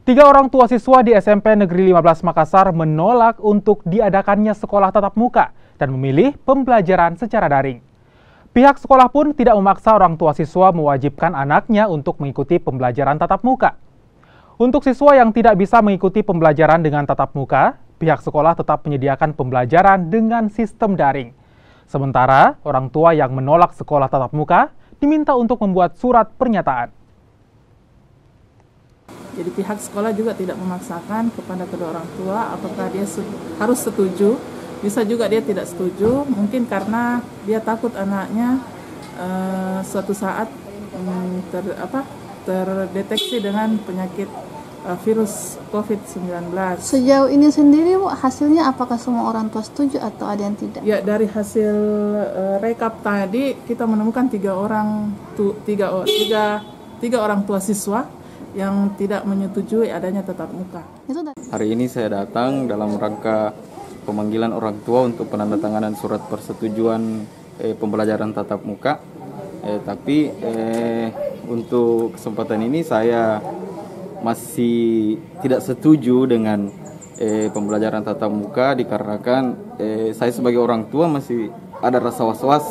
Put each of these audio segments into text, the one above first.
Tiga orang tua siswa di SMP Negeri 15 Makassar menolak untuk diadakannya sekolah tatap muka dan memilih pembelajaran secara daring. Pihak sekolah pun tidak memaksa orang tua siswa mewajibkan anaknya untuk mengikuti pembelajaran tatap muka. Untuk siswa yang tidak bisa mengikuti pembelajaran dengan tatap muka, pihak sekolah tetap menyediakan pembelajaran dengan sistem daring. Sementara orang tua yang menolak sekolah tatap muka diminta untuk membuat surat pernyataan. Jadi pihak sekolah juga tidak memaksakan kepada kedua orang tua apakah dia harus setuju. Bisa juga dia tidak setuju, mungkin karena dia takut anaknya suatu saat terdeteksi dengan penyakit virus COVID-19. Sejauh ini sendiri, Bu, hasilnya apakah semua orang tua setuju atau ada yang tidak? Ya, dari hasil rekap tadi kita menemukan tiga orang tua siswa yang tidak menyetujui adanya tatap muka. Hari ini saya datang dalam rangka pemanggilan orang tua untuk penandatanganan surat persetujuan pembelajaran tatap muka. Tapi untuk kesempatan ini saya masih tidak setuju dengan pembelajaran tatap muka dikarenakan saya sebagai orang tua masih ada rasa was-was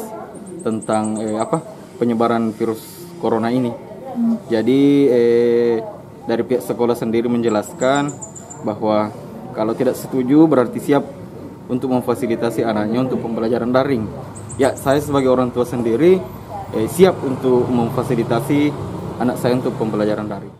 tentang penyebaran virus corona ini. Jadi dari pihak sekolah sendiri menjelaskan bahwa kalau tidak setuju berarti siap untuk memfasilitasi anaknya untuk pembelajaran daring. Ya, saya sebagai orang tua sendiri siap untuk memfasilitasi anak saya untuk pembelajaran daring.